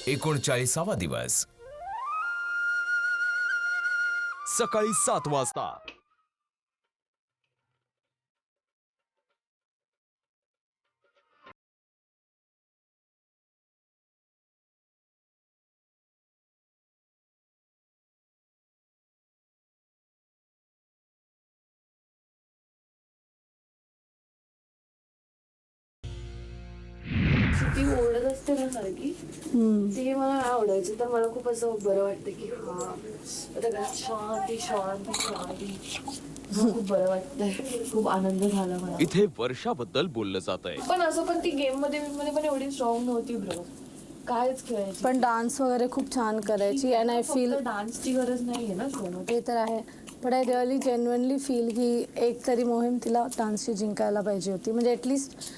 39वा दिवस सकाळी 7 वाजता. ती ओरडत असते ना सारखी, ते मला नाही आवडायचं. तर मला खूप असं बरं वाटतं की हा आता घरात शांती शांती शांती, खूप बरं वाटतंय. खूप आनंद झाला मला. इथे वर्षाबद्दल बोललं जातंय. पण असं पण ती गेम मध्ये पण एवढी स्ट्रॉंग नव्हती ब्रो. कायच खेळायची. पण डान्स वगैरे खूप छान करायची. अँड आय फील डान्सची गरज नाहीये ना शो. ते तर आहे, but I really genuinely feel की एक तरी मोहीम तिला डान्सची जिंकायला पाहिजे होती. म्हणजे ॲटलिस्ट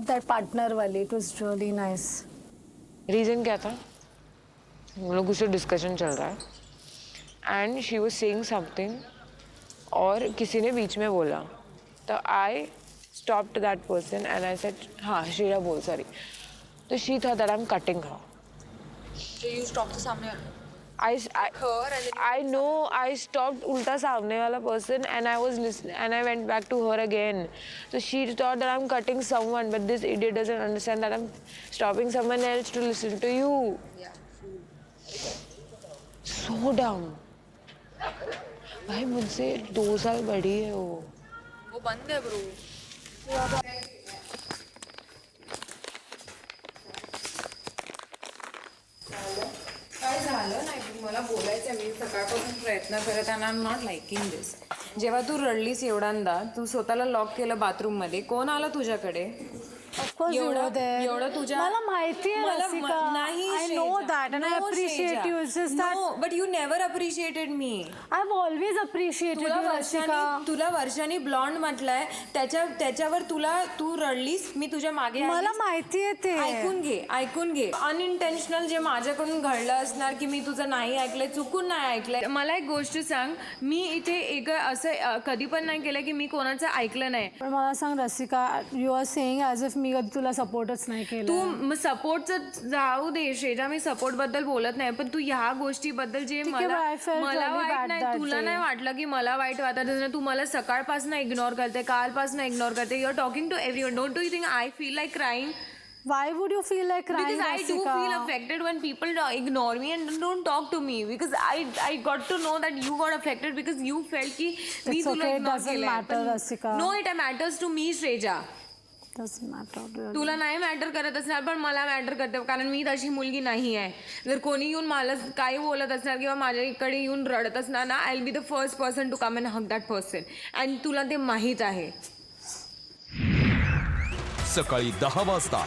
दॅट पार्टनरवाली. It was really nice. Reason क्या था, हम लोग उससे डिस्कशन चल रहा है and she was saying something और किसी ने बीच में बोला, तो I stopped that person and I said हाँ श्रेया बोल सॉरी. तो she thought that I am cutting her. So you stopped the सामने I know I stopped ulta सामने वाला person and I was listening and I went back to her again. So she thought that I'm cutting someone, but this idiot doesn't understand that I'm stopping someone else to listen to you. Yeah. So dumb. भाई मुझसे 2 साल बड़ी है वो बंद है bro. काय झालं नाही, मला बोलायचं. मी सकाळपासून प्रयत्न करत आहे. आय एम नॉट लाइकिंग दिस. जेव्हा तू रडलीस एवढ्यांदा, तू स्वतःला लॉक केलं बाथरूम मध्ये, कोण आला तुझ्याकडे? ऑफकोर्स एवढं तुझ्या मला माहिती आहे रसिका. नाही, I know that and I appreciate you. It's just that but you never appreciated me. I have always appreciated you Rasika. तुला वर्षांनी ब्लॉन्ड म्हटलंय, त्याच्यावर तू रडलीस, मी तुझ्या मागे आली. मला माहिती आहे ते. ऐकून घे. अनइंटेन्शनल जे माझ्याकडून घडलं असणार की मी तुझं नाही ऐकलंय, चुकून नाही ऐकलंय. मला एक गोष्ट सांग, मी इथे एक असं कधी पण नाही केलं की मी कोणाचं ऐकलं नाही. पण मला सांग Rasika, you are saying as if मी कधी तुला सपोर्टच नाही केलं. तू सपोर्टचं जाऊ दे श्रेजा, मी सपोर्ट बद्दल बोलत नाही, पण तू ह्या गोष्टीबद्दल जे ठीक आहे, but I felt मला really वाईट bad नाही, that तुला day. नाही वाटलं की मला वाईट वाटत. तू मला सकाळपासून इग्नोर करते, कालपासून इग्नोर करते. You are talking to everyone. Don't you think I feel like crying? Why would you feel like crying, Because I do Rasika? feel affected when people ignore me and don't talk to me. Because I got to know that you got affected because you felt कि मी It's तुला okay, it ignore doesn't केलंय. matter, पण Rasika. No, it matters to me, Shreja. Doesn't matter, really. तुला नाही matter करत असणार, पण मला मॅटर करते, कारण मी तशी मुलगी नाही आहे. जर कोणी येऊन मला काही बोलत असणार किंवा माझ्या इकडे येऊन रडत असणार ना, I will be the first person to come and hug that person. आणि तुला ते माहीत आहे. सकाळी 10 वाजता.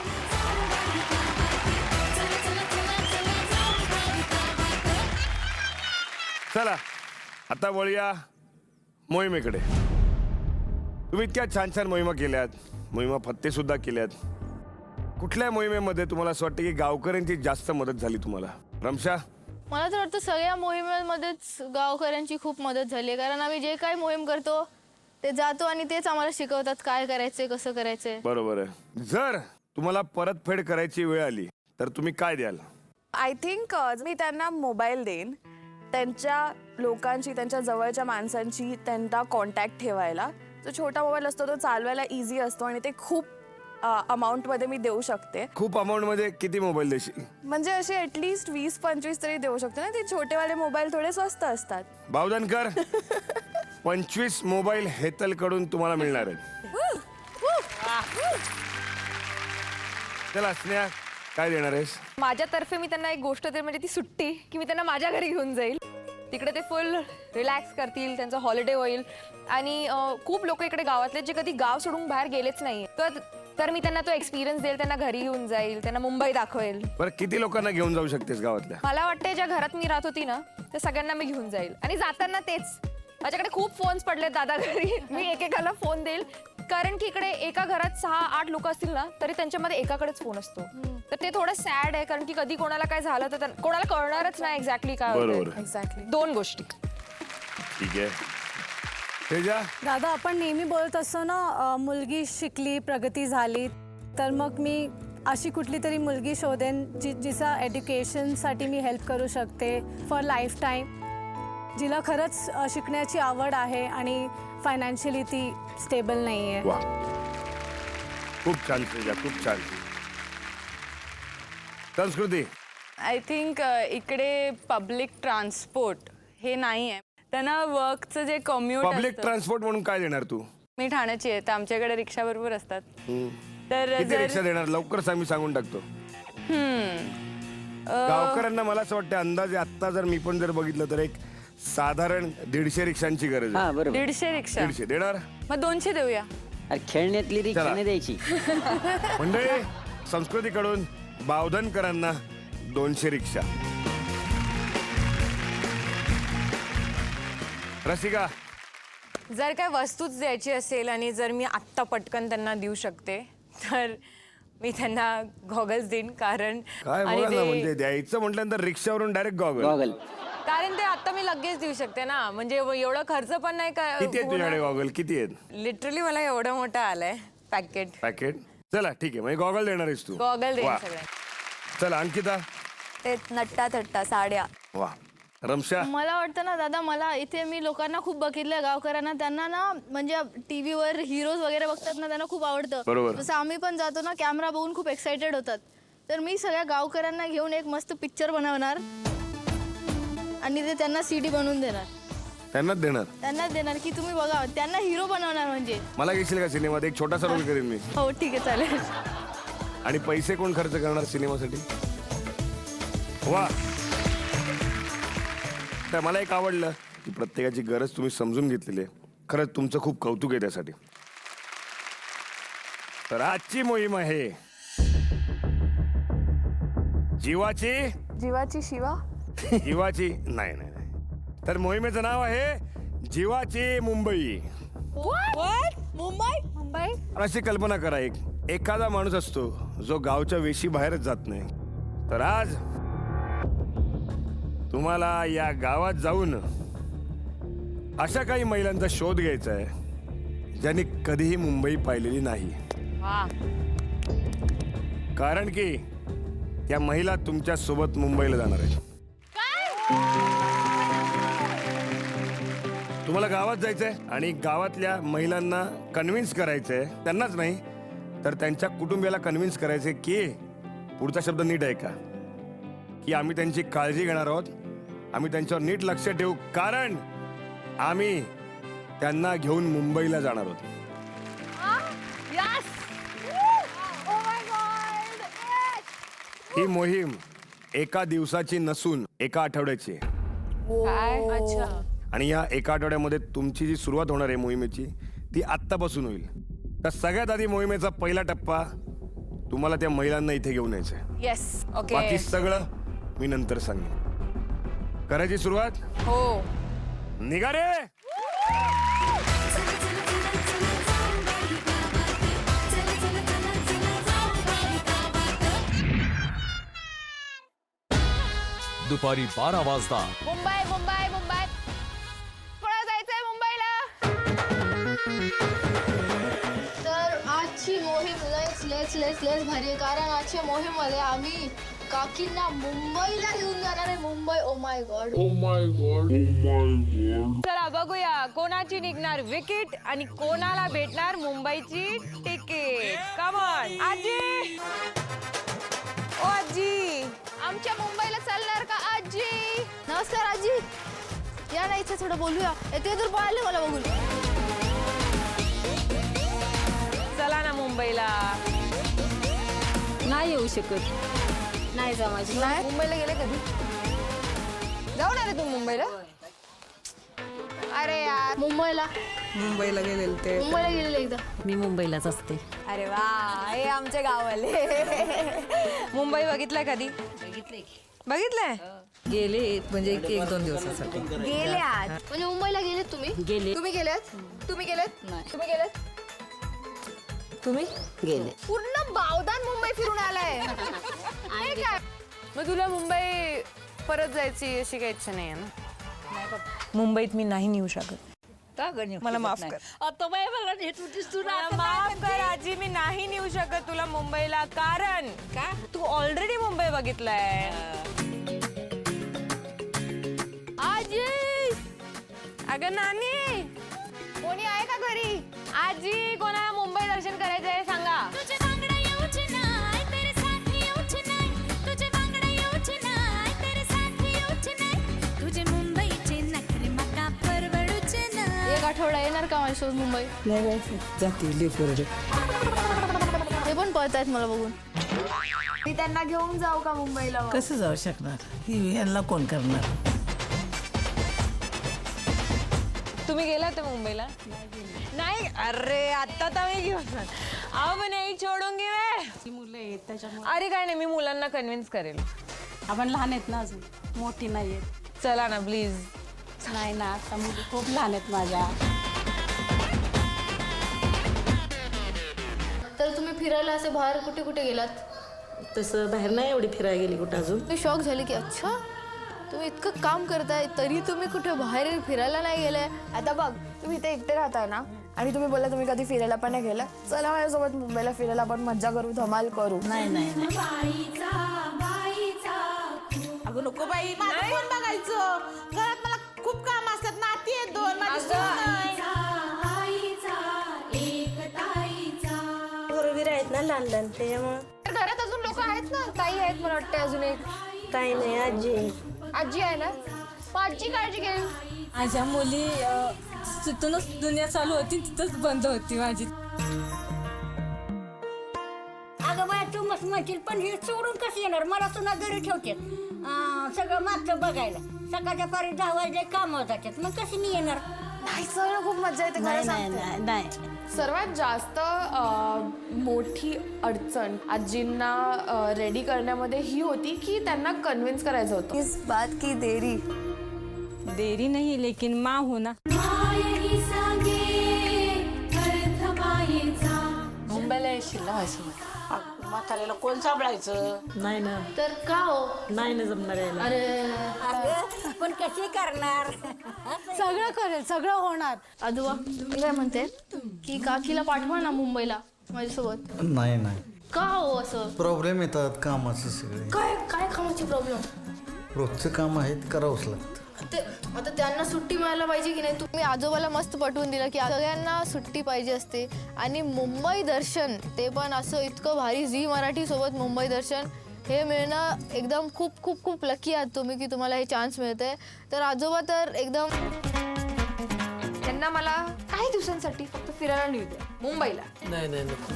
चला आता वळूया मोहिमेकडे. तुम्ही इतक्या छान छान मोहिमा केल्यात, मोहिमा फत्ते सुद्धा केल्यात. कुठल्या मोहिमेमध्ये तुम्हाला असं वाटतं की गावकऱ्यांची जास्त मदत झाली तुम्हाला? रमशा? मला तर वाटतं सगळ्या मोहिमेमध्येच गावकऱ्यांची खूप मदत झाली आहे. कारण आम्ही जे काय मोहीम करतो ते जातो आणि तेच आम्हाला शिकवतात काय करायचंय, कसं करायचंय. बरोबर आहे. जर तुम्हाला परतफेड करायची वेळ आली तर तुम्ही काय द्याल? आय थिंक मी त्यांना मोबाईल देईन, त्यांच्या लोकांची, त्यांच्या जवळच्या माणसांची त्यांचा कॉन्टॅक्ट ठेवायला. जो छोटा मोबाईल असतो तो चालवायला इझी असतो आणि ते खूप अमाऊंटमध्ये मी देऊ शकते. खूप अमाऊंटमध्ये किती मोबाईल देशील? म्हणजे असे ॲटलिस्ट 20-25 तरी देऊ शकते ना. ते छोटेवाले मोबाईल थोडे स्वस्त असतात. बावधनकर 25 मोबाईल हेतलकडून तुम्हाला मिळणार आहेत. चला स्नेहा, काय देणार आहेस? माझ्यातर्फे मी त्यांना एक गोष्ट देईल, म्हणजे ती सुट्टी, की मी त्यांना माझ्या घरी घेऊन जाईल. तिकडे ते फुल रिलॅक्स करतील, त्यांचं हॉलिडे होईल. आणि खूप लोक इकडे गावातले जे कधी गाव सोडून बाहेर गेलेच नाही, तर मी त्यांना तो एक्सपिरियन्स देईल, त्यांना घरी घेऊन जाईल, त्यांना मुंबई दाखवेल. बरं, किती लोकांना घेऊन जाऊ शकतेस गावातल्या? मला वाटते ज्या घरात मी राहत होती ना, त्या सगळ्यांना मी घेऊन जाईल. आणि जाताना तेच, माझ्याकडे खूप फोन्स पडलेत दादा घरी, मी एकेकाला फोन देईल. कारण की इकडे एका घरात 6-8 लोक असतील ना, तरी त्यांच्यामध्ये एकाकडेच फोन असतो. तर ते थोडं सॅड आहे, कारण की कधी कोणाला काय झालं तर कोणाला कळणारच नाही एक्झॅक्टली काय होतं. एक्झॅक्टली. 2 गोष्टी. ठीक आहे. तेजा? दादा, आपण नेहमी बोलत असतो ना, मुलगी शिकली, प्रगती झाली, तर मग मी अशी कुठली तरी मुलगी शोधेन जिचा एज्युकेशनसाठी मी हेल्प करू शकते फॉर लाईफ टाईम, जिला खरंच शिकण्याची आवड आहे आणि फायनान्शियली ती स्टेबल नाही आहे. वा, खूप छान श्रेया, खूप छान. संस्कृती, आय थिंक इकडे पब्लिक ट्रान्सपोर्ट हे नाही आहे. त्यांना वर्कचं जे कम्युट पब्लिक ट्रान्सपोर्ट म्हणून काय देणार तू? मी ठाण्याची आहे तर आमच्याकडे रिक्षा भरपूर असतात. तर किती रिक्षा देणार? लवकर आम्ही सांगून टाकतो. गावकऱ्यांना मला असं वाटतं अंदाजे आत्ता जर मी पण जर बघितलं तर एक साधारण 150 रिक्षांची गरज आहे. 150 रिक्षा 150 देणार? मग 200 देऊया. खेळण्यातली रिक्षा नाही द्यायची. म्हणजे संस्कृतीकडून बावधनकरांना 200 रिक्षा. रसिका, जर काय वस्तूच द्यायची असेल आणि जर मी आत्ता पटकन त्यांना देऊ शकते तर मी त्यांना गॉगल्स देईन. कारण काय आणि बघा ना, ते- म्हणजे द्यायचं म्हटल्यानंतर रिक्षावरून डायरेक्ट गॉगल. गॉगल कारण ते आता मी लगेच देऊ शकते ना, म्हणजे एवढा खर्च पण नाही किती आहेत तुझ्याकडे गॉगल? किती आहेत? लिटरली मला एवढं मोठं आलंय पॅकेट. पॅकेट. चला ठीक आहे, म्हणजे गॉगल देणार आहेस तू? गॉगल देईन वा. सगळ्यांना. चला अंकिता. ते नट्टा थट्टा साड्या. वा. रमशा. मला वाटतं ना दादा, मला इथे मी लोकांना खूप बघितलं गावकऱ्यांना, त्यांना ना म्हणजे टीव्हीवर हिरोज वगैरे बघतात ना, त्यांना खूप आवडतं. बरोबर. जसं आम्ही पण जातो ना, कॅमेरा बघून खूप एक्साइटेड होतात. तर मी सगळ्या गावकऱ्यांना घेऊन एक मस्त पिक्चर बनवणार आणि ते त्यांना CD बनवून देणार. त्यांनाच देणार? त्यांना देणार की तुम्ही बघा, त्यांना हिरो बनवणार. म्हणजे मला घेशील का सिनेमात? एक छोटासा रोल करेन मी. हो ठीक आहे, चालेल. आणि पैसे कोण खर्च करणार सिनेमासाठी? वा. तर मला एक आवडलं की प्रत्येकाची गरज तुम्ही समजून घेतलेली आहे. खरंच तुमचं खूप कौतुक आहे त्यासाठी. तर आजची मोहीम आहे जीवाची शिवा. जीवाची नाही नाही नाही. तर मोहिमेचं नाव आहे जीवाची मुंबई. मुंबई अशी कल्पना करा, एखादा माणूस असतो जो गावच्या वेशी बाहेरच जात नाही. तर आज तुम्हाला या गावात जाऊन अशा काही महिलांचा शोध घ्यायचा आहे ज्यांनी कधीही मुंबई पाहिलेली नाही. कारण की त्या महिला तुमच्या सोबत मुंबईला जाणार आहेत. तुम्हाला गावात जायचंय आणि गावातल्या महिलांना कन्व्हिन्स करायचंय, त्यांनाच नाही तर त्यांच्या कुटुंबियाला कन्व्हिन्स करायचंय की, पुढचा शब्द नीट आहे का, की आम्ही त्यांची काळजी घेणार आहोत, आम्ही त्यांच्यावर नीट लक्ष ठेवू, कारण आम्ही त्यांना घेऊन मुंबईला जाणार आहोत. ही मोहीम एका दिवसाची नसून एका आठवड्याची आहे. अच्छा. आणि या एका आठवड्यामध्ये तुमची जी सुरुवात होणार आहे मोहिमेची ती आत्तापासून होईल. तर सगळ्यात आधी मोहिमेचा पहिला टप्पा तुम्हाला त्या महिलांना इथे घेऊन यायचं आहे. येस. ओके. बाकी सगळं मी नंतर सांगेन. करायची सुरुवात? हो. निघा रे. दुपारी 12 वाजता मुंबई मुंबई मुंबई कोणाला जायचंय मुंबईला? तर आजची मोहीम लेच भारी आहे, कारण आजच्या मोहीममध्ये आम्ही काकींना मुंबईला घेऊन जाणार आहे. मुंबई. Oh my God. चला बघूया कोणाची निघणार विकेट आणि कोणाला भेटणार मुंबईची तिकीट. कम ऑन आजी. ओ आजी, आमच्या मुंबईला चालणार का आजी? नमस्कार आजी. या ना इथे थोडं बोलूया. ते दूर पळाले मला बघून. चला ना मुंबईला. नाही येऊ शकत. नाही जमायची. मुंबईला गेले कधी? जाऊन आले तुम्ही मुंबईला? अरे यार. मुंबईला गेलेले एकदा. मी मुंबईलाच असते. अरे वा, हे आमचे गाववाले. मुंबई बघितलंय कधी? बघितलंय. गेले म्हणजे 1-2 दिवसासाठी. गेले आज. म्हणजे मुंबईला गेलेत तुम्ही? तुम्ही गेलेत? तुम्ही गेलेत? तुम्ही गेलेत? तुम्ही गेले. पूर्ण बावदान मुंबई फिरून आलाय. हे काय? मग तुला मुंबई परत जायची अशी काही इच्छा नाही आहे ना? मुंबईत मी नाही नेऊ शकत. मला माफ कर. आता बाय मला नेत होतीस तू. मला माफ कर आजी, मी नाही नेऊ शकत तुला मुंबईत. मुंबईला कारण का तू ऑलरेडी मुंबई बघितलंय. आजी अगं नानी कोणी आहे का घरी? आजी कोणाला मुंबई दर्शन करायचंय सांगा. एक आठवडा येणार का माझ्यासोबत मुंबई? नाही जाते लेकरं. ते पण पळतायत मला बघून. मी त्यांना घेऊन जाऊ का मुंबईला? कसं जाऊ शकणार ह्यांना कोण करणार. तुम्ही गेला तर मुंबईला? नाही. अरे आता तर मी घेऊन अहो पण एक छोडूंगी मैं. मुलं आहेत त्याच्यामुळे अरे काय नाही, मी मुलांना कन्व्हिन्स करेल. आपण लहान आहेत ना, अजून मोठी नाही आहेत. चला ना प्लीज. नाही ना, आता मुली खूप लहान आहेत माझ्या. तर तुम्ही फिरायला असे बाहेर कुठे कुठे गेलात? तसं बाहेर नाही एवढी फिरायला गेली कुठं अजून. मी शॉक झाले की अच्छा तुम्ही इतकं काम करताय तरी तुम्ही कुठे बाहेर फिरायला नाही गेलाय. आता बघ, तुम्ही इथे एकटे राहताय ना, आणि तुम्ही बोलला तुम्ही कधी फिरायला पण नाही गेला. चला माझ्यासोबत मुंबईला फिरायला, आपण मज्जा करू, धमाल करू. नाही नाही अगं नको बाई, माझं कोण बघायचं. घरात मला खूप काम असतात. नाती आहेत 2, माझी सून बरोबर आहेत ना लहान लहान, त्याच्यामुळे. घरात अजून लोक आहेत ना, ताई आहेत मला वाटते, अजून एक काही नाही, आजी आजी आहे ना. मग आजी काळजी घेईल. माझ्या मुली तिथूनच दुनिया चालू होती, तिथंच बंद होती माझी. अगं बाय तू मस्त म्हणशील, पण हे सोडून कसं येणार? मला सुद्धा घरी ठेवतात सगळं मागचं बघायला. सकाळच्या पारी 10 वाजले कामावर जातात, मग कशी मी येणार? नाही सगळं खूप मज्जा येते, खरं सांगते. नाही सर्वात जास्त मोठी अडचण आजींना रेडी करण्यामध्ये ही होती की त्यांना कन्व्हिन्स करायचं होतं. इस बात की देरी देरी नहीं लेकिन माँ होना. मुंबईला येशील ना माझ्यासोबत? म्हाताऱ्याला कोण सांभाळायचं. नाही ना, तर का हो? नाही ना जमणार यायला. अगं पण कशी करणार? सगळं करेल, सगळं होणार. आजोबा मी काय म्हणते की काकीला पाठवा ना मुंबईला माझ्यासोबत. नाही नाही, का हो असं? प्रॉब्लेम येतात कामाचे सगळे. काय काय कामाची प्रॉब्लेम? रोजचं काम आहे ते करावंच लागतं. ते आता त्यांना सुट्टी मिळायला पाहिजे की नाही? तुम्ही आजोबाला मस्त पटवून दिलं की सगळ्यांना सुट्टी पाहिजे असते. आणि मुंबई दर्शन, ते पण असं इतकं भारी, झी मराठी सोबत मुंबई दर्शन हे मिळणं एकदम खूप खूप खूप लकी आहात तुम्ही की तुम्हाला हे चान्स मिळते. तर आजोबा तर एकदम त्यांना मला काही दिवसांसाठी फक्त फिरायला नेऊ द्या मुंबईला. नाही नाही नको.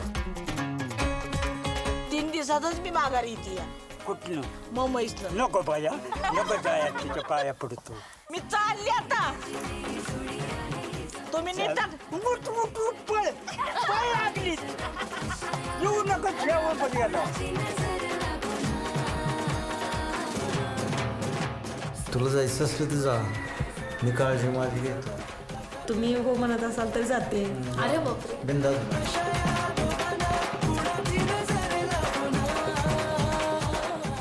3 दिवसातच मी माघारी येते. कुठलं? मुंबईतलं नको पाया, नको जाया, तिच्या पाया पडतो. मी चालली आता. तुम्ही नेतात उठ उठ उठ, पळ पळ लागली. येऊ नको जेवण पण गेला. तुला जायचं असलं तर जा, मी काळजी माझी घेतो. तुम्ही हो म्हणत असाल तर जाते. अरे बापरे. बिंदास.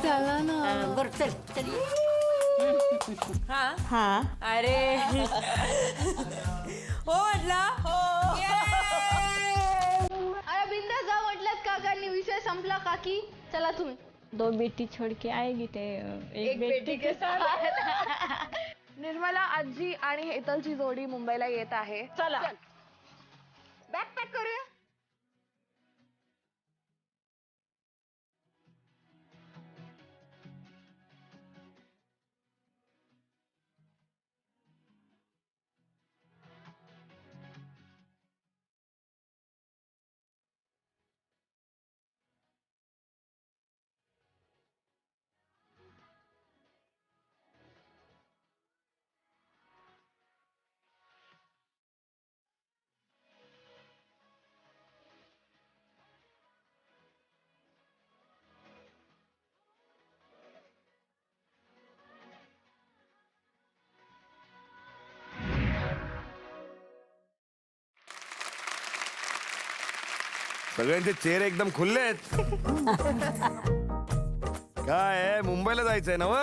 चला ना. बरं चल चल. हा अरे हो म्हटलं हो. अरे बिंदास जा म्हटलं काकांनी, विषय संपला. काकी चला तुम्ही. 2 बेटी छोड़ के आएगी ते एक बेटी के निर्मला आजी आणि हेतलची जोडी मुंबईला येत आहे. चला. बॅग पॅक करूया. सगळ्यांचे चेहरे एकदम खुल्ले आहेत. काय आहे, मुंबईला जायचंय ना व?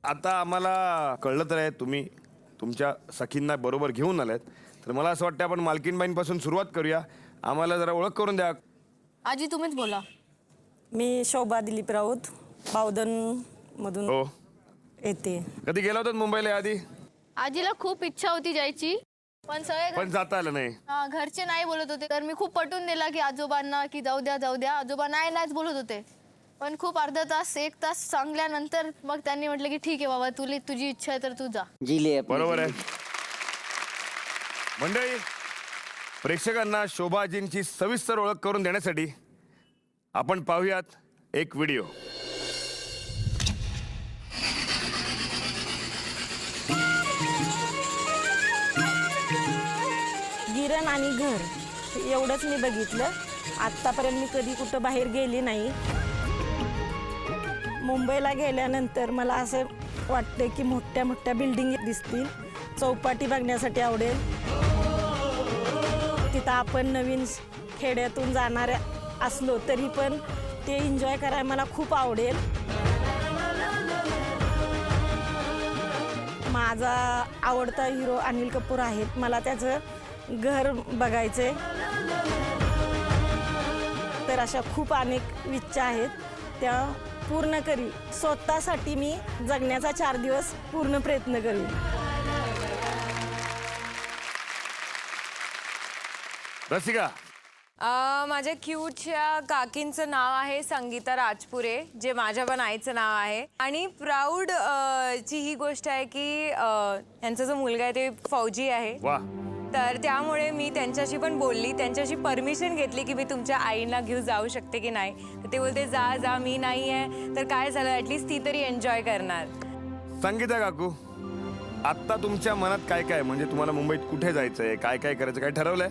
आता आम्हाला कळलं तर आहे तुम्ही तुमच्या सखींना बरोबर घेऊन आलात, तर मला असं वाटतं आपण मालकीनबाईंपासून सुरुवात करूया. आम्हाला जरा ओळख करून द्या. आजी तुम्हीच बोला. मी शोभा दिलीप राऊत बावधनमधून हो. येते. कधी गेला होतात मुंबईला आधी? आजीला खूप इच्छा होती जायची, पण सगळे पण जाता आलं नाही. घरचे नाही बोलत होते. तर मी खूप पटवून दिला की आजोबांना की जाऊ द्या. आजोबा नाहीच बोलत होते. पण खूप अर्धा तास 1 तास सांगल्यानंतर मग त्यांनी म्हटलं की ठीक आहे बाबा, तुझी इच्छा आहे तर तू जा. जिले बरोबर आहे. मंडळी, प्रेक्षकांना शोभाजींची सविस्तर ओळख करून देण्यासाठी आपण पाहूयात एक व्हिडिओ. गिरण आणि घर एवढंच मी बघितलं. आत्तापर्यंत मी कधी कुठं बाहेर गेली नाही. मुंबईला गेल्यानंतर मला असं वाटतं की मोठ्या मोठ्या बिल्डिंग दिसतील. चौपाटी बघण्यासाठी आवडेल. तिथं आपण नवीन खेड्यातून जाणाऱ्या असलो तरी पण ते एन्जॉय करायला मला खूप आवडेल. माझा आवडता हिरो अनिल कपूर आहे. मला त्याचं घर बघायचंय. तर अशा खूप अनेक इच्छा आहेत, त्या पूर्ण करील. स्वतःसाठी मी जगण्याचा 4 दिवस पूर्ण प्रयत्न करीन. रसिका, माझ्या क्यूटच्या काकींचं नाव आहे संगीता राजपुरे, जे माझ्या पण आईचं नाव आहे. आणि प्राऊड ची ही गोष्ट आहे की यांचा जो मुलगा आहे ते फौजी आहे. वा. तर त्यामुळे मी त्यांच्याशी पण बोलली, त्यांच्याशी परमिशन घेतली की मी तुमच्या आईला घेऊन जाऊ शकते की नाही. तर ते बोलते जा, मी नाही आहे तर काय झालं, ॲटलिस्ट ती तरी एन्जॉय करणार. संगीता काकू, आत्ता तुमच्या मनात काय काय, म्हणजे तुम्हाला मुंबईत कुठे जायचंय, काय काय करायचं, काय ठरवलंय?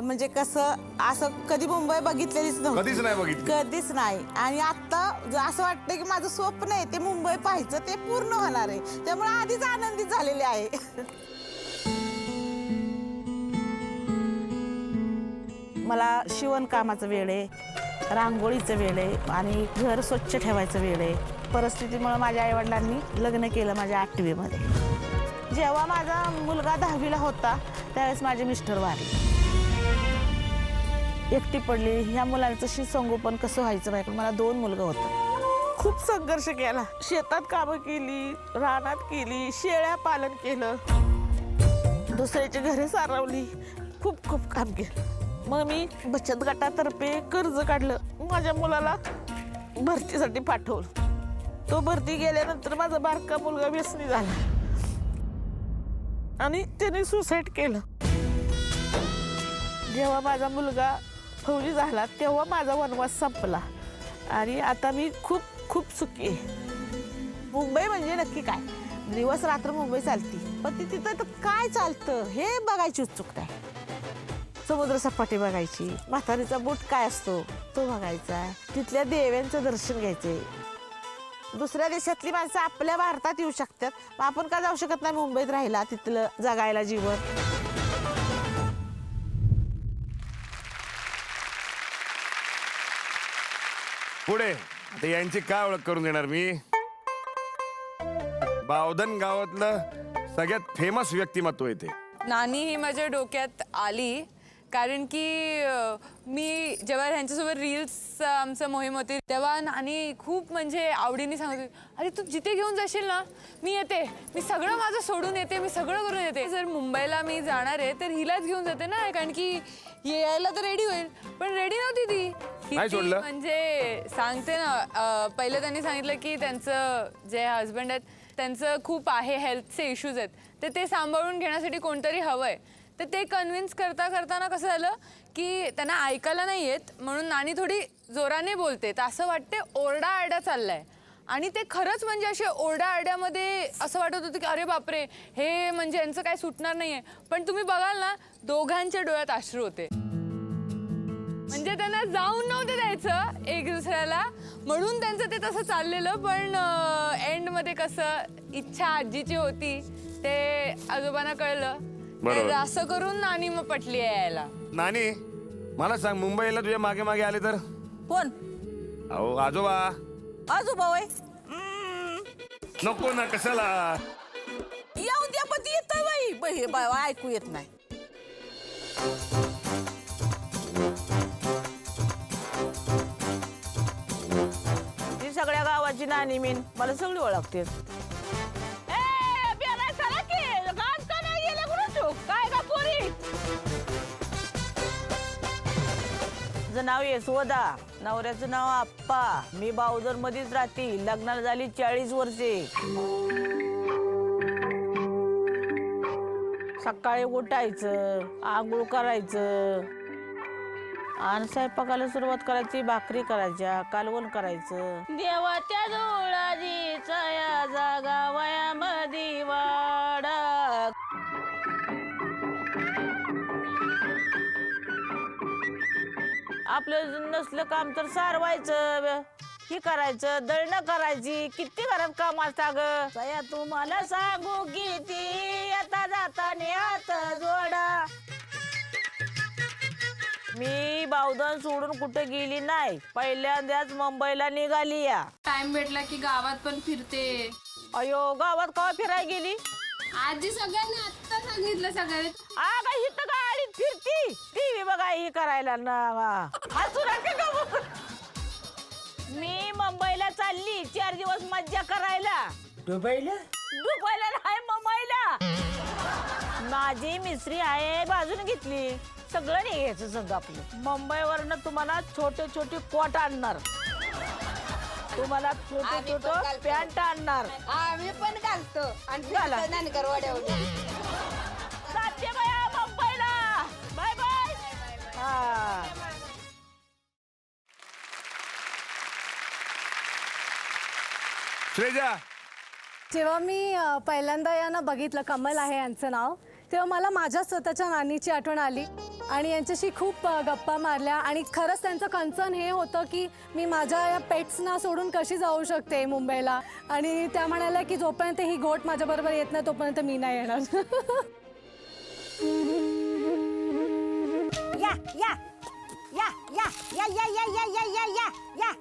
म्हणजे कसं असं कधी मुंबई बघितलेलीच नव्हती. कधीच नाही बघितली? कधीच नाही. आणि आता असं वाटतं की माझं स्वप्न आहे ते मुंबई पाहायचं, ते पूर्ण होणार आहे. त्यामुळे आधीच आनंदित झालेले आहे. मला शिवणकामाचा वेळ आहे, रांगोळीचं वेळ आहे आणि घर स्वच्छ ठेवायचं वेळ आहे. परिस्थितीमुळे माझ्या आईवडिलांनी लग्न केलं माझ्या 8वीमध्ये. जेव्हा माझा मुलगा 10वीला होता त्यावेळेस माझे मिस्टर वारले. एकटी पडली. ह्या मुलांचं संगोपन कसं व्हायचं बायको. मला 2 मुलगा होता. खूप संघर्ष केला. शेतात कामं केली, रानात केली, शेळ्या पालन केलं, दुसऱ्याची घरे सारवली, खूप खूप काम केलं. मग मी बचत गटातर्फे कर्ज काढलं. माझ्या मुलाला भरतीसाठी पाठवलं. तो भरती गेल्यानंतर माझा बारका मुलगा व्यसनी झाला आणि त्याने सुसाईड केलं. जेव्हा माझा मुलगा फौजी झाला तेव्हा माझा वनवास संपला आणि आता मी खूप खूप सुखी आहे. मुंबई म्हणजे नक्की काय, दिवस रात्र मुंबई चालती, पण ती तिथं काय चालतं हे बघायची उत्सुकता आहे. समुद्र सपाटी बघायची, म्हातारीचा बोट काय असतो तो बघायचा, तिथल्या देव्यांचं दर्शन घ्यायचंय. दुसऱ्या देशातली माणसं आपल्या भारतात येऊ शकतात, मग आपण का जाऊ शकत नाही मुंबईत राहिला, तिथलं जगायला जीवन. पुढे आता यांची काय ओळख करून देणार मी? बावधन गावातलं सगळ्यात फेमस व्यक्तिमत्व येते. नानी ही माझ्या डोक्यात आली कारण की मी जेव्हा ह्यांच्यासोबत रील्स आमचं मोहीम होती तेव्हा नानी खूप म्हणजे आवडीने सांगत होती, अरे तू जिथे घेऊन जाशील ना मी येते, मी सगळं माझं सोडून येते, मी सगळं करून येते. जर मुंबईला मी जाणार आहे तर हिलाच घेऊन जाते ना, कारण की यायला तर रेडी होईल, पण रेडी नव्हती ती. म्हणजे सांगते ना, पहिलं त्यांनी सांगितलं की त्यांचं जे हजबंड आहेत त्यांचं खूप आहे, हेल्थचे इश्यूज आहेत, तर ते सांभाळून घेण्यासाठी कोणतरी हवं आहे. तर ते कन्व्हिन्स करताना कसं झालं की त्यांना ऐकायला नाही येत, म्हणून नानी थोडी जोराने बोलते, तर असं वाटते ओरडा-आरडा चाललाय. आणि ते खरंच म्हणजे असे ओरडा-आरड्यामध्ये असं वाटत होतं की अरे बापरे, हे म्हणजे यांचं काय सुटणार नाहीये. पण तुम्ही बघाल ना, दोघांच्या डोळ्यात अश्रू होते. म्हणजे त्यांना जाऊन नव्हते द्यायचं एक दुसऱ्याला, म्हणून त्यांचं ते तसं चाललेलं. पण एंडमध्ये कसं इच्छा आजीची होती ते आजोबांना कळलं, तर असं करून नानी मग पटली यायला. नानी, मला सांग, मुंबईला तुझ्या मागे मागे आले तर कोण? अहो आजोबा. आजोबा वय नको ना, कशाला येऊन द्या, पण ती येतोय बाई, ऐकू येत नाही. गावची नानी मीन मला सगळी ओळखते. माझं नाव यशोदा, नवऱ्याचं नाव आप्पा. मी बावधर मध्येच राहते. लग्नाला झाली 40 वर्षे. सकाळी उठायचं, आंघोळ करायचं आणि स्वयंपाकाला सुरुवात करायची. भाकरी करायच्या, कालवण करायचं. देवाच्या धुळाजीचा या जागा वयामध्ये वाडा. आपलं नसलं काम तर सारवायचं, हे करायचं, दळणं करायची. किती घरात काम असतं ग. सया तुम्हाला सांगू किती, आता जाताने हात जोडा. मी बावधन सोडून कुठे गेली नाही. पहिल्यांदाच मुंबईला निघाली. या टाइम भेटला की गावात पण फिरते. अयो, गावात कवा फिरायला गेली? आजी सगळ्यांना आत्ता सांगितलं सगळ्यांनी. का इथं गाडीत फिरती, टीव्ही बघा ही करायला ना. हसू नका गं. मी मुंबईला चालली 4 दिवस मज्जा करायला. दुबईला नाही, मुंबईला. माझी मिस्त्री आहे, बाजून घेतली. सगळं नाही घ्यायचं सगळं आपलं. मुंबईवरनं तुम्हाला छोटे छोटे कोट आणणार, तुम्हाला छोटे छोटे पॅन्ट आणणार. आम्ही पण घालतो आणि घाला. जाते बाया मुंबईला. Bye bye. हा. श्रेजा, जेव्हा मी पहिल्यांदा यांना बघितलं, कमल आहे यांचं नाव, तेव्हा मला माझ्या स्वतःच्या नानीची आठवण आली आणि यांच्याशी खूप गप्पा मारल्या. आणि खरंच त्यांचं कन्सर्न हे होतं की मी माझ्या या पेट्सना सोडून कशी जाऊ शकते मुंबईला. आणि त्या म्हणाल्या की जोपर्यंत ही गोट माझ्याबरोबर येत नाही तोपर्यंत मी नाही येणार. या या या या या या या या या या या या.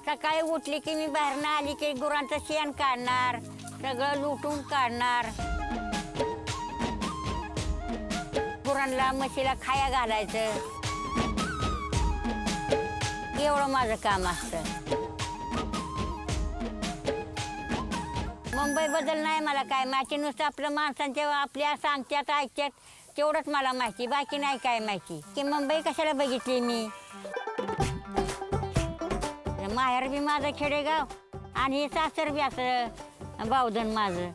सकाळी उठली की मी बाहेरनं आली की गुरांचं शेण काढणार, सगळं लुटून काढणार. गुरांना म्हशीला खाया घालायचं. एवढं माझं काम असतं. मुंबईबद्दल नाही मला काय माहिती. नुसतं आपलं माणसांच्या आपल्या सांगत्यात ऐकत्यात तेवढंच मला माहिती. बाकी नाही काय माहिती. की मुंबई कशाला बघितली मी. माहेर बी माझं खेडेगाव आणि सासर बी असं बावधन माझं.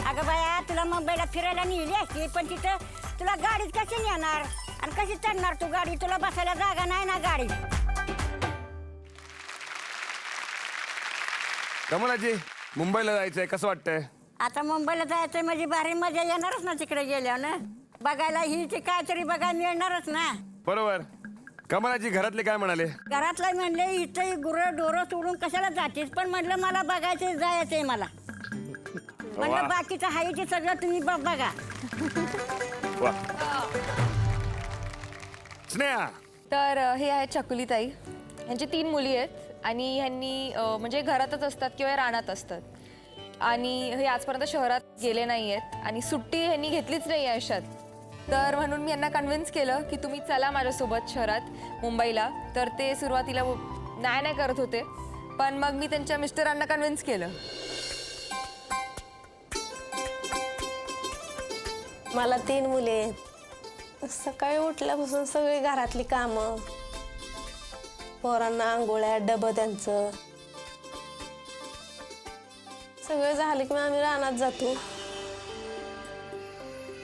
अगं बाया, तुला मुंबईला फिरायला नेली असती पण तिथं तुला गाडीत कशी नेणार आणि कशी चढणार तू गाडी. तुला बसायला जागा नाही ना गाडी. कमलाजी, मुंबईला जायचंय, कसं वाटतंय? आता मुंबईला जायचं म्हणजे भारी मजा येणारच ना तिकडे गेल्यावर ना. बघायला ही काहीतरी बघायला मिळणारच ना. बरोबर. कमलाजी, घरातले काय म्हणाले? घरातलं म्हणले इथं गुरं डोरं सोडून कशाला जातेस, पण म्हटलं मला बघायचंय, जायचंय मला. म्हणलं बाकीचं आहे ते सगळं तुम्ही बघा. स्नेहा, तर हे आहेत चकुलीताई. यांची 3 मुली आहेत आणि ह्यांनी म्हणजे घरातच असतात किंवा रानात असतात. आणि हे आजपर्यंत शहरात गेले नाही आहेत आणि सुट्टी ह्यांनी घेतलीच नाही आहे आयुष्यात. तर म्हणून मी यांना कन्व्हिन्स केलं की तुम्ही चला माझ्यासोबत शहरात मुंबईला. तर ते सुरुवातीला नाही करत होते, पण मग मी त्यांच्या मिस्टरांना कन्व्हिन्स केलं. मला 3 मुले आहेत. सकाळी उठल्यापासून सगळी घरातली कामं, पोरांना आंघोळ्या, डबं त्यांचं सगळं झालं की आम्ही रानात जातो.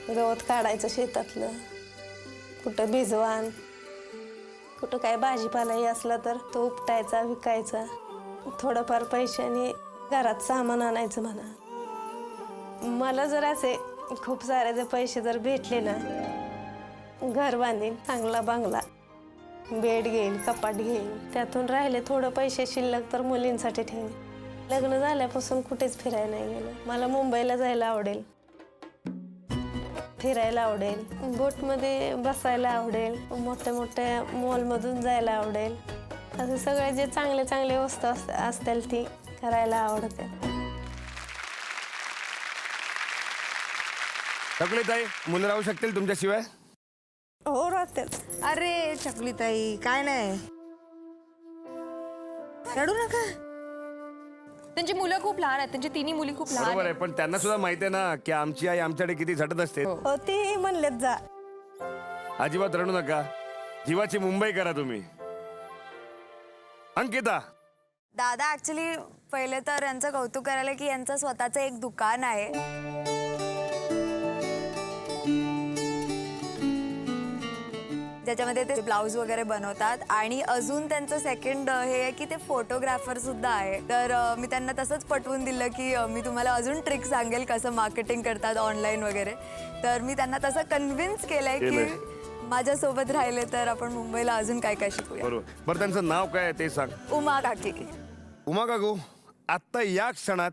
गवत काढायचं शेतातलं, कुठं भिजवान, कुठं काय भाजीपालाही असला तर तो उपटायचा, विकायचा. थोडंफार पैशाने घरात सामान आणायचं म्हणा. मला जर असे खूप सारे जर पैसे जर भेटले ना, घर बांधीन, चांगला बंगला, बेड घेईल, कपाट घेईल. त्यातून राहिले थोडं पैसे शिल्लक तर मुलींसाठी ठेवीन. लग्न झाल्यापासून कुठेच फिरायला नाही गेलं. मला मुंबईला जायला आवडेल, फिरायला आवडेल, बोटमध्ये बसायला आवडेल, मोठ्या मोठ्या मॉलमधून जायला आवडेल. असं सगळे जे चांगले चांगले वस्तू असतील ती करायला आवडते. चकुलीताई, मुलं राहू शकतील तुमच्याशिवाय? हो राहतात. अरे चकली ताई काय नाही, रडू नका. त्यांची मुलं खूप लहान आहेत, त्यांची तिन्ही मुली खूप लहान बरोबर आहेत. आहे, पण त्यांना सुद्धा माहिती आहे ना की आमची आई आमच्याकडे किती झटत असते. हो ते म्हणलेत जा. अजिबात रडू नका, जीवाची मुंबई करा तुम्ही. अंकिता, दादा ऍक्च्युली पहिले तर यांचं कौतुक करायला की यांचं स्वतःचं एक दुकान आहे. ज्याच्यामध्ये ते ब्लाऊज वगैरे बनवतात आणि अजून त्यांचं सेकंड हे आहे की ते फोटोग्राफर सुद्धा आहे. तर मी त्यांना तसंच पटवून दिलं की मी तुम्हाला अजून ट्रिक सांगेल कसं मार्केटिंग करतात ऑनलाईन वगैरे. तर मी त्यांना तसं कन्व्हिन्स केलंय की माझ्यासोबत राहिले तर आपण मुंबईला अजून काय काय शिकूया. बरोबर. बरं, त्यांचं नाव काय आहे ते सांग. उमा काकी. उमा काकू, आत्ता या क्षणात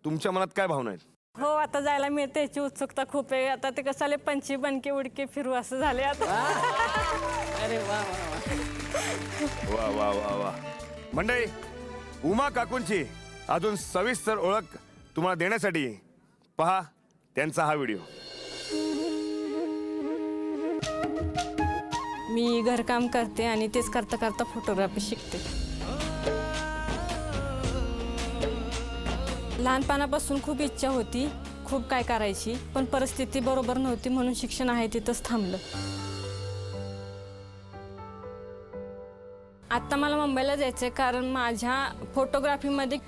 तुमच्या मनात काय भावना आहेत? हो, आता जायला मिळते याची उत्सुकता खूप आहे. आता ते कसं आले पंची बनके उडके फिरू असं झाले आता. अरे वा वा वा वा वा वा. मंडळी, उमा काकूंची अजून सविस्तर ओळख तुम्हाला देण्यासाठी पहा त्यांचा हा व्हिडिओ. मी घरकाम करते आणि तेच करता करता फोटोग्राफी शिकते. लहानपणापासून खूप इच्छा होती, खूप काय करायची, पण परिस्थिती बरोबर नव्हती म्हणून शिक्षण आहे तिथंच थांबलं. आत्ता मला मुंबईला जायचं आहे कारण माझ्या फोटोग्राफीमध्ये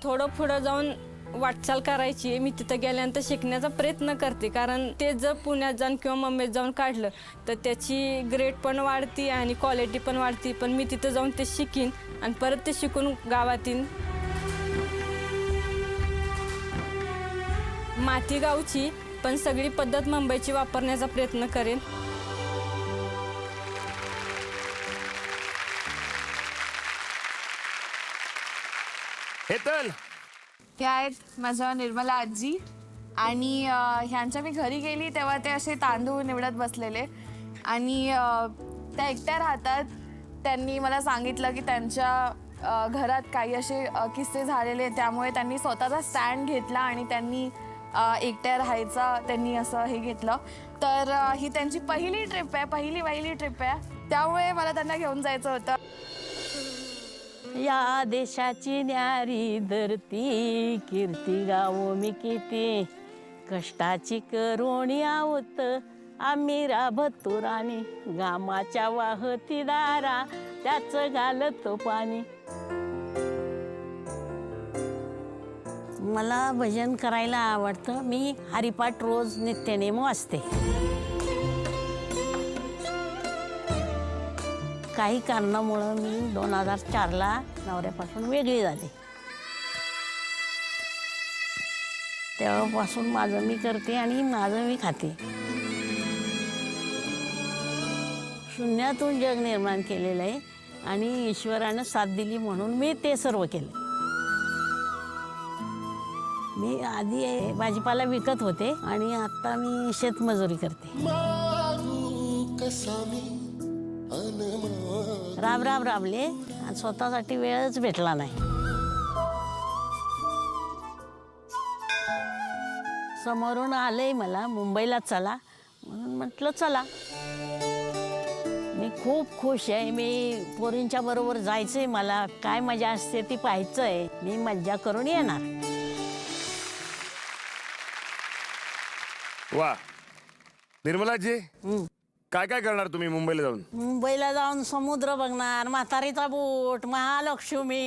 थोडं पुढं जाऊन वाटचाल करायची. मी तिथं गेल्यानंतर शिकण्याचा प्रयत्न करते, कारण ते जर पुण्यात जाऊन किंवा मुंबईत जाऊन काढलं तर त्याची ग्रेड पण वाढती आणि क्वालिटी पण वाढती. पण मी तिथं जाऊन ते शिकीन आणि परत ते शिकून गावात येईन. माती गावची पण सगळी पद्धत मुंबईची वापरण्याचा प्रयत्न करेन. हेतल, ह्या आहेत माझ्या निर्मला आजी आणि ह्यांच्या मी घरी गेली तेव्हा ते असे तांदूळ निवडत बसलेले आणि त्या एकट्या राहतात. त्यांनी मला सांगितलं की त्यांच्या घरात काही असे किस्से झालेले, त्यामुळे त्यांनी स्वतःचा स्टँड घेतला आणि त्यांनी एकट्या राहायचा त्यांनी असं हे घेतलं. तर ही त्यांची पहिली ट्रिप आहे, पहिली ट्रिप आहे, त्यामुळे मला त्यांना घेऊन जायचं होतं. या देशाची न्यारी धरती, कीर्ती गावो मी किती, कष्टाची करोणी आहोत आम्ही राबतो राणी, गामाच्या वाहती दारा त्याच घालतो पाणी. मला भजन करायला आवडतं. मी हरिपाठ रोज नित्यनेम वाचते. काही कारणामुळं मी 2004ला नवऱ्यापासून वेगळी झाले. तेव्हापासून माझं मी करते आणि माझं मी खाते. शून्यातून जग निर्माण केलेलं आहे आणि ईश्वरानं साथ दिली म्हणून मी ते सर्व केलं. मी आधी भाजीपाला विकत होते आणि आता मी शेतमजुरी करते. राबले आणि स्वतःसाठी वेळच भेटला नाही. समोरून आलंय मला मुंबईला चला म्हणून म्हटलं चला. मी खूप खुश आहे. मी पोरींच्या बरोबर जायचंय, मला काय मजा असते ती पाहायचंय. मी मज्जा करून येणार. वा, निर्मलाजी, काय काय करणार तुम्ही मुंबईला जाऊन? मुंबईला जाऊन समुद्र बघणार, म्हातारीचा बोट, महालक्ष्मी.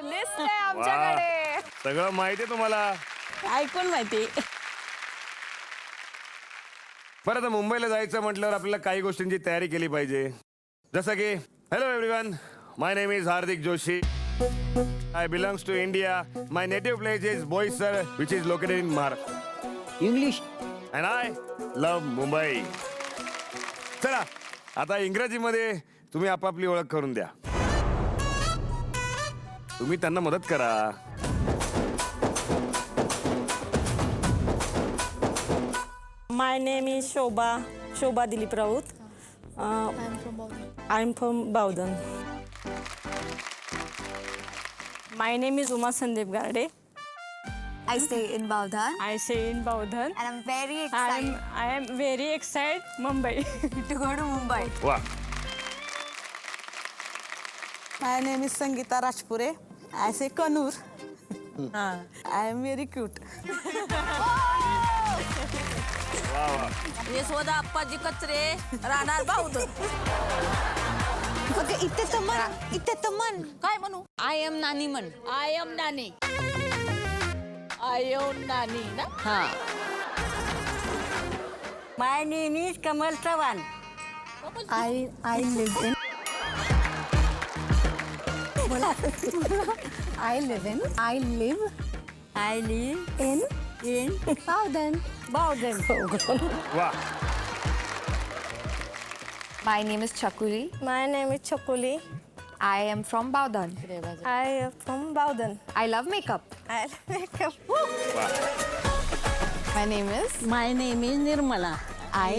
लिस्ट आहे आमच्याकडे. सगळं माहिती आहे तुम्हाला? ऐकून माहिती. बरं, आता मुंबईला जायचं म्हटल्यावर आपल्याला काही गोष्टींची तयारी केली पाहिजे. जसं की, hello everyone, my name is Hardik Joshi. I belongs to India. My native place is Boisar, which is located in Maharashtra. English. And I love Mumbai. चला, आता इंग्रजीमध्ये तुम्ही आपापली ओळख करून द्या. तुम्ही त्यांना मदत करा. My name is Shobha Dilip Raut. I am from Bavdhan. My name is Uma Sandeep Garde. I stay in Bavdhan. I stay in Bavdhan. And I'm very excited I am very excited Mumbai. to go to Mumbai. वा. My name is Sangeeta Rajpure. I say Kanur. I am very cute. Yashoda Appaji Kachare राहणार बावधन. इथे तमन काय म्हणू? I am नानी म्हण. I am नानी. I am नानी ना. हा. My name is Kamal Chavan. I live in I live in Bavdhan. वा. My name is Chhakuli. My name is Chhakuli. I am from Bavdhan. I am from Bavdhan. I love makeup. I makeup. My name is my name is Nirmala. I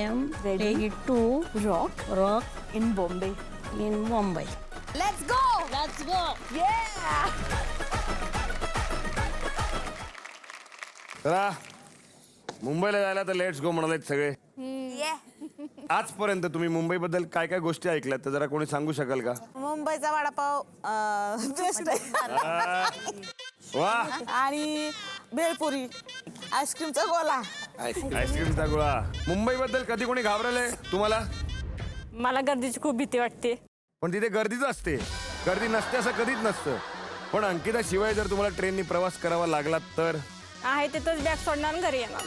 am ready to rock in Bombay. in Mumbai. Let's go! Let's go. Yeah! चला मुंबईला जायला तर let's go म्हणालेत सगळे. आजपर्यंत तुम्ही मुंबईबद्दल काय काय गोष्टी ऐकल्यात तर जरा कोणी सांगू शकाल का? मुंबईचा वडापाव बेस्ट आहे. वा. आणि भेळपुरी, आईस्क्रीमचा गोला. आईस्क्रीमचा गोळा. मुंबईबद्दल कधी कोणी घाबरले तुम्हाला? मला गर्दीची खूप भीती वाटते. पण तिथे गर्दीच असते. गर्दी नसते असं कधीच नसतं. पण अंकिता शिवाय जर तुम्हाला ट्रेननी प्रवास करावा लागला तर? आहे तिथंच बॅग सोडणार घरी येणार.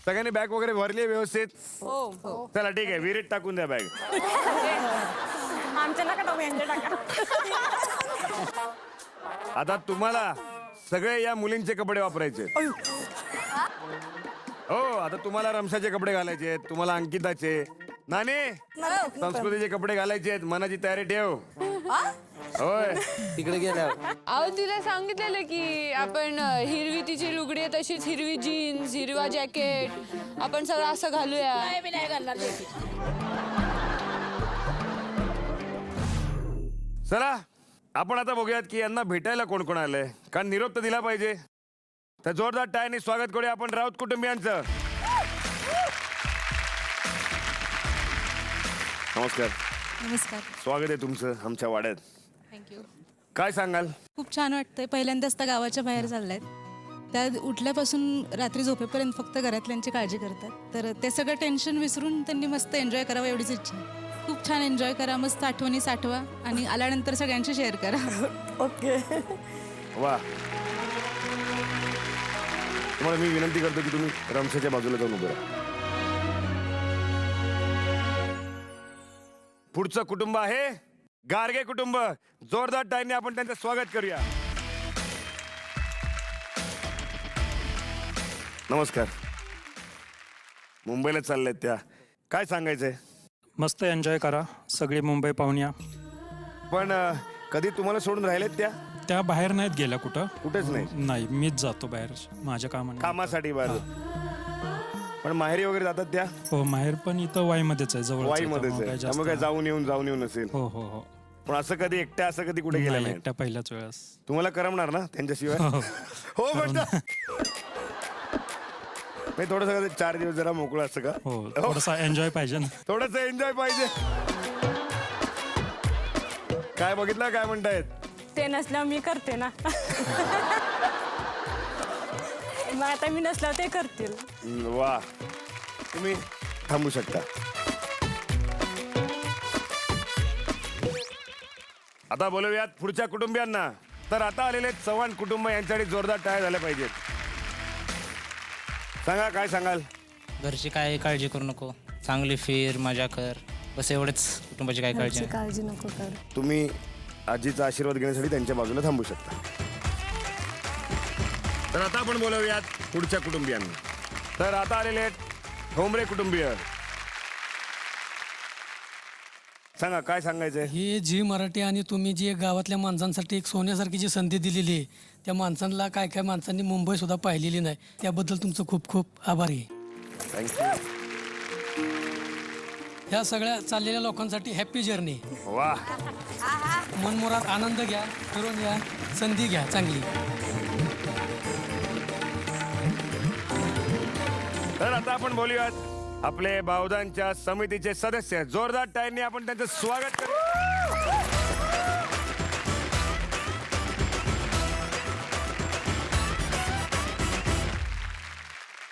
सगळ्यांनी बॅग वगैरे भरली आहे व्यवस्थित? हो. चला ठीक आहे विहिरीत टाकून द्या बॅग. आमच्या नका टाकू, यांच्या टाका. आता तुम्हाला सगळे या मुलींचे कपडे वापरायचे. हो आता तुम्हाला रमशाचे कपडे घालायचे आहेत, तुम्हाला अंकिताचे, नाने संस्कृतीचे कपडे घालायचे आहेत. मनाची तयारी ठेव. होय तिकडे गेल्यावर अहो तिला सांगितलेलं की आपण हिरवी तिची लुगडी आहे तशीच हिरवी जीन्स, हिरवा जॅकेट आपण सगळं असं घालूया. चला आपण आता बघूयात की यांना भेटायला कोण कोण आलंय. कारण निरोप तर दिला पाहिजे. तर जोरदार टाळ्यांनी स्वागत करूया आपण राऊत कुटुंबियांचं. नमस्कार. नमस्कार. स्वागत आहे तुमचं आमच्या वाड्यात. थँक्यू. काय सांगाल? खूप छान वाटतंय. पहिल्यांदाच त्या गावाच्या बाहेर चालल्यात. त्या उठल्यापासून रात्री झोपेपर्यंत फक्त घरातल्यांची काळजी करतात. तर ते सगळं टेन्शन विसरून त्यांनी मस्त एन्जॉय करावं एवढीच इच्छा आहे. खूप छान एन्जॉय करा, मस्त आठवणी साठवा आणि आल्यानंतर सगळ्यांशी शेअर करा. ओके. वा. तुम्हाला मी विनंती करतो की तुम्ही रमशाच्या बाजूला जाऊन उभं राहा. पुढचं कुटुंब आहे गारगे कुटुंब. जोरदार टाळ्यांनी आपण त्यांचं स्वागत करूया. नमस्कार. मुंबईला चालल्यात त्या, काय सांगायचंय? मस्त एन्जॉय करा, सगळी मुंबई पाहुण्या. पण कधी तुम्हाला सोडून राहिलेत त्या? त्या बाहेर नाहीत गेल्या कुठं. कुठेच नाही. नाही, मीच जातो बाहेर माझ्या कामासाठी बाहेर. पण माहेरी वगैरे जातात त्या? हो माहेर पण इथं वाईमध्येच आहे, जवळ वाईमध्येच आहे. त्यामुळे काय जाऊन येऊन असेल. हो हो हो. पण असं कधी एकट्या असं कधी कुठे गेलं नाही? एकट्या पहिल्याच वेळेस. तुम्हाला करमणार ना त्यांच्याशिवाय? हो म्हणता. नाही थोडंसं 4 दिवस जरा मोकळं असतं का? हो थोडासा एन्जॉय पाहिजे ना. थोडंसं एन्जॉय पाहिजे. काय बघितलं काय म्हणतायत? ते नसल्यावर मी करते ना. मग आता मी नसल्यावर ते करतील. वा. तुम्ही थांबू शकता. आता बोलूयात पुढच्या कुटुंबियांना. तर आता आलेले चव्हाण कुटुंब यांच्यासाठी जोरदार टाळ्या झाल्या पाहिजेत. सांगा काय सांगाल? घरची काय काळजी करू नको, चांगली फिर मजा कर, बस एवढेच. कुटुंबाची काय काळजी नको कर. तुम्ही आजीचा आशीर्वाद घेण्यासाठी त्यांच्या बाजूला थांबू शकता. तर आता आपण बोलूयात पुढच्या कुटुंबियांना. तर आता आलेले आहेत ठोंबरे कुटुंबीय. सांगा काय सांगायचंय? ही जी मराठी आणि तुम्ही जी गावातल्या माणसांसाठी एक सोन्यासारखी जी संधी दिलेली आहे, त्या माणसांना काय काय माणसांनी मुंबई सुद्धा पाहिलेली नाही, त्याबद्दल तुमचं खूप खूप आभारी आहे. थँक्यू. ह्या सगळ्या चाललेल्या लोकांसाठी हॅप्पी जर्नी. वा, मनमुराद आनंद घ्या, फिरून घ्या, संधी घ्या चांगली. तर आता आपण बोलूयात आपले बावधानच्या समितीचे सदस्य. जोरदार टाळ्यांनी आपण त्यांचं स्वागत करू.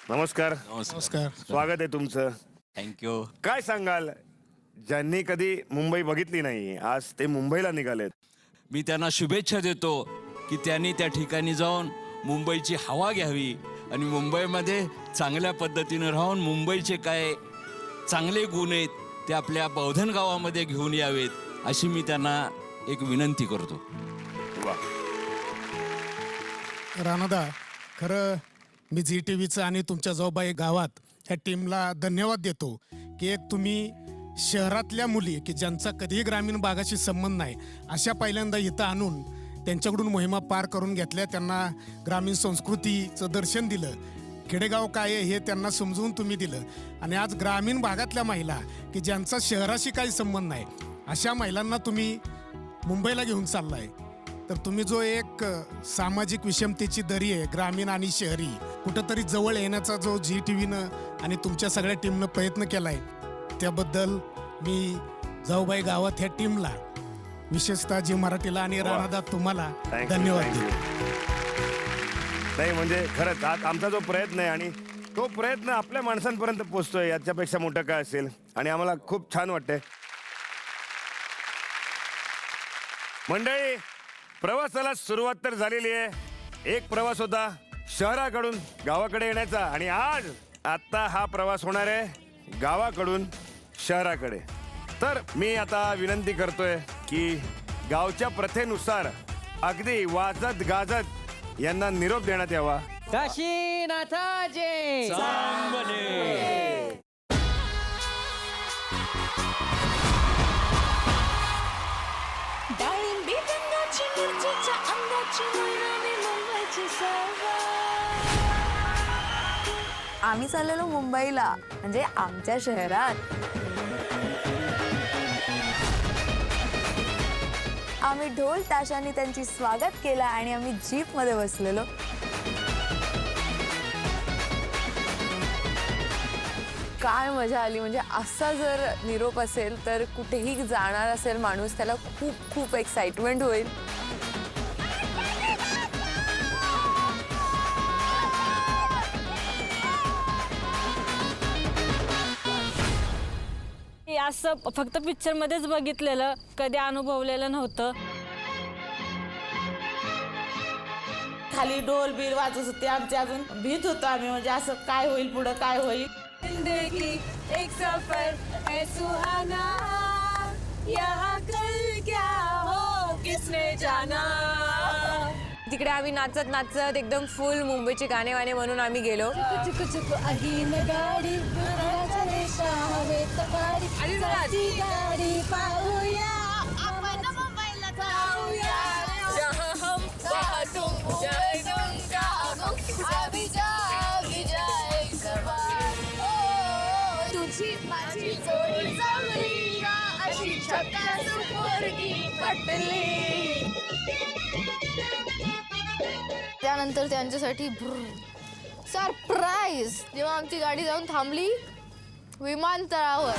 नमस्कार. नमस्कार. स्वागत आहे तुमचं. थँक्यू. काय सांगाल, ज्यांनी कधी मुंबई बघितली नाही आज ते मुंबईला निघालेत? मी त्यांना शुभेच्छा देतो की त्यांनी त्या ठिकाणी जाऊन मुंबईची हवा घ्यावी आणि मुंबईमध्ये चांगल्या पद्धतीने राहून मुंबईचे काय चांगले गुण आहेत ते आपल्या बौद्धन गावामध्ये घेऊन यावेत अशी मी त्यांना एक विनंती करतो. राणादा, खरं मी झी टी व्हीचं आणि तुमच्या जवळबाई गावात ह्या टीमला धन्यवाद देतो की एक तुम्ही शहरातल्या मुली की ज्यांचा कधीही ग्रामीण भागाशी संबंध नाही अशा पहिल्यांदा इथं आणून त्यांच्याकडून मोहिमा पार करून घेतल्या. त्यांना ग्रामीण संस्कृतीचं दर्शन दिलं, खेडेगाव काय आहे हे त्यांना समजवून तुम्ही दिलं. आणि आज ग्रामीण भागातल्या महिला की ज्यांचा शहराशी काही संबंध नाही अशा महिलांना तुम्ही मुंबईला घेऊन चाललाय. तर तुम्ही जो एक सामाजिक विषमतेची दरी आहे ग्रामीण आणि शहरी कुठंतरी जवळ येण्याचा जो झी टी व्हीनं आणि तुमच्या सगळ्या टीमनं प्रयत्न केला आहे त्याबद्दल मी जाऊबाई गावात ह्या टीमला विशेषतः जी मराठीला आणि राणादा तुम्हाला धन्यवाद देतो. नाही म्हणजे खरंच आज आमचा जो प्रयत्न आहे आणि तो प्रयत्न आपल्या माणसांपर्यंत पोहोचतोय याच्यापेक्षा मोठं काय असेल. आणि आम्हाला खूप छान वाटतंय. मंडळी, प्रवासाला सुरुवात तर झालेली आहे. एक प्रवास होता शहराकडून गावाकडे येण्याचा आणि आता हा प्रवास होणार आहे गावाकडून शहराकडे. तर मी आता विनंती करतोय की गावच्या प्रथेनुसार अगदी वाजत गाजत यांना निरोप देण्यात यावा. काशीनाथाचे आम्ही चाललेलो मुंबईला, म्हणजे आमच्या शहरात. आम्ही ढोल ताशांनी त्यांची स्वागत केलं आणि आम्ही जीपमध्ये बसलेलो. काय मजा आली. म्हणजे असा जर निरोप असेल तर कुठेही जाणार असेल माणूस त्याला खूप खूप एक्साइटमेंट होईल. असं फक्त पिक्चरमध्येच बघितलेलं, कधी अनुभवलेलं नव्हतं. खाली ढोल बील वाजत होते, आमचे अजून भीत होतो आम्ही, म्हणजे असं काय होईल पुढं काय होईल. जिंदगी एक सफर है सुहाना, यहाँ कल क्या हो किसने जाना. तिकडे आम्ही नाचत नाचत एकदम फुल मुंबईचे गाणे वाणे म्हणून आम्ही गेलो. तुझी माझी जोडी जमली का अशी झकास पोरगी पटली. त्यानंतर त्यांच्यासाठी सरप्राईज जेव्हा आमची गाडी जाऊन थांबली विमानतळावर.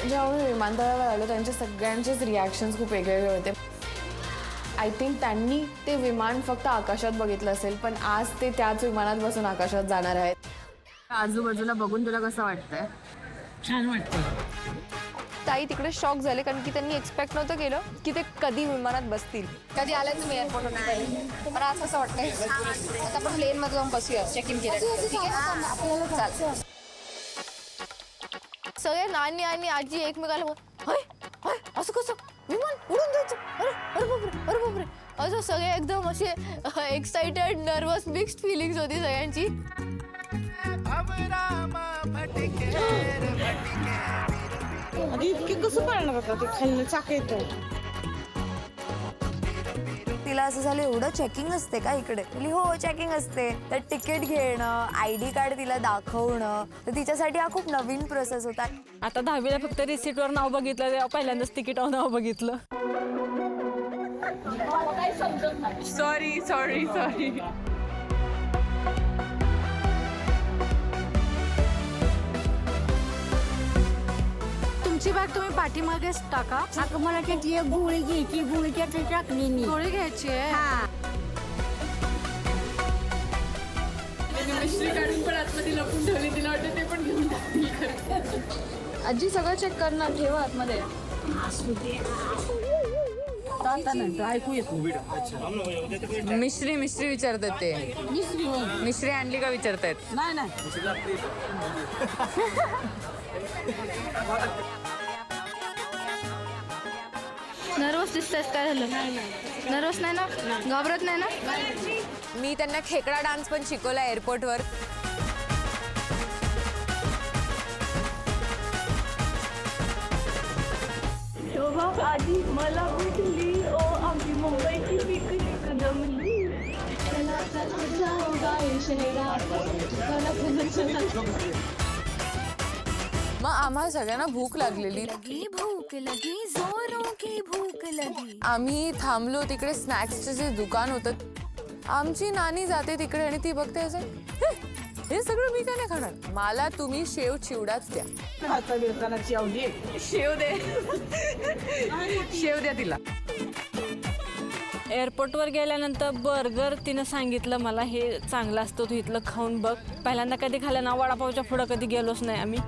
जेव्हा विमानतळावर आलो त्यांचे सगळ्यांचेच रिॲक्शन्स खूप वेगवेगळे होते. आय थिंक त्यांनी ते विमान फक्त आकाशात बघितलं असेल, पण आज ते त्याच विमानात बसून आकाशात जाणार आहेत. आजूबाजूला बघून तुला कसं वाटतंय? छान वाटतं. ताई तिकडे शॉक झाले कारण की त्यांनी एक्सपेक्ट नव्हतं केलं की ते कधी विमानात बसतील. कधी आलाय तुम्ही एअरपोर्टवर? मला असं असं वाटतंय आता आपण प्लेनमध्ये जाऊन बसूया. चेक इन केलं सगळे नानी आणि आजी एकमेकाला असं कसं विमान उडून जायचं, अरे अरे बापरे अरे बापरे असं सगळे एकदम असे एक्साइटेड नर्वस मिक्स्ड फिलिंग्स होती सगळ्यांची. इतके कसं पाळणार होता ते खाल्लं चाक येतं. तिला असं झालं एवढं चेकिंग असते का इकडे? बोलली हो चेकिंग असते. तर तिकीट घेणं, ID कार्ड तिला दाखवणं, तर तिच्यासाठी हा खूप नवीन प्रोसेस होता. आता 10वीला फक्त रिसिटवर नाव बघितलं तेव्हा पहिल्यांदाच तिकीटावर नाव बघितलं. Sorry sorry sorry. तुमची बॅग तुम्ही पाठीमागेच टाका. आता मला त्याची एक गोळी घ्यायची, गोळी त्याची टाकली मी. गोळी घ्यायची आहे. मिश्री काढून पण आतमध्ये लपून ठेवली, तिला वाटतं ते पण घेऊन टाकतील. आजी सगळं चेक करणार, ठेवा आतमध्ये. ऐकू येत मिश्री मिश्री विचारतात ते. मिश्री आणली का विचारतायत. नाही नाही. नर्वस दिसतेस, काय झालं? नर्वस नाही ना? घाबरत नाही ना? मी त्यांना खेकडा डान्स पण शिकवला एअरपोर्टवर. आधी मला भेटली ओ आम्ही मुंबईची पिकनिक जमली. मग आम्हाला सगळ्यांना भूक लागलेली. भूक लगी, जोरों की भूक लगी. आम्ही थांबलो तिकडे. स्नॅक्सचं जे दुकान होतं, आमची नानी जाते तिकडे आणि ती बघते असं, हे सगळं मी काय नाही खाणार, मला तुम्ही शेव चिवडाच द्या. शेव दे, शेव द्या तिला. एअरपोर्टवर गेल्यानंतर बर्गर तिनं सांगितलं मला हे चांगलं असतं, तू इथलं खाऊन बघ. पहिल्यांदा कधी खाल्लं ना, वडापावच्या पुढं कधी गेलोच नाही आम्ही.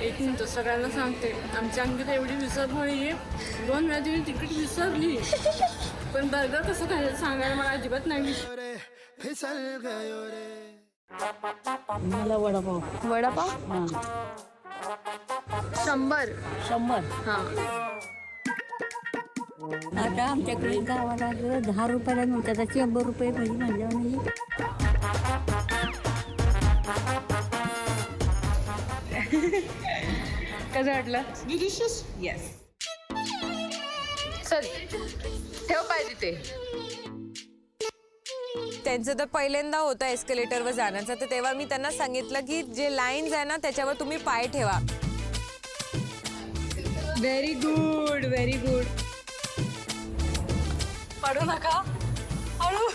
एक मिनिट सगळ्यांना सांगते, आमच्या अंगात एवढी विसरभोळी आहे. 2 वेळा तिने तिकीट विसरली, पण बर्गर कसं खायचं सांगायला मला अजिबात नाही. मला वडापाव. वडापाव 100. हां. आता आमच्याकडे गावाला 10 रुपयाला मिळतात, 100 रुपये म्हणजे म्हणल्यावर कसं वाटलं? डिलिशियस. येस. चल ठेव पाहिजे ते. त्यांचं तर पहिल्यांदा होतं एस्केलेटरवर जाण्याचं, तर तेव्हा मी त्यांना सांगितलं की जे लाईन्स आहे ना त्याच्यावर तुम्ही पाय ठेवा. Very good, very good. पडू नका. हळू.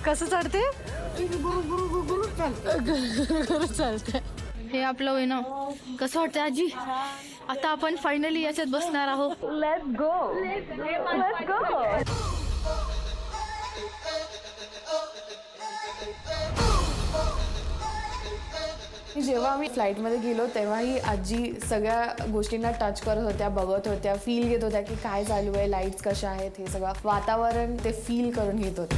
कसं चढते? चालते. हे आपलं होय ना. कसं वाटतं आजी? आता आपण फायनली याच्यात बसणार आहोत. Let's go. Let's go. जेव्हा आम्ही फ्लाईटमध्ये गेलो तेव्हाही आजी सगळ्या गोष्टींना टच करत होत्या, बघत होत्या, फील घेत होत्या की काय चालू आहे, लाईट्स कशा आहेत, हे सगळं वातावरण ते फील करून घेत होते.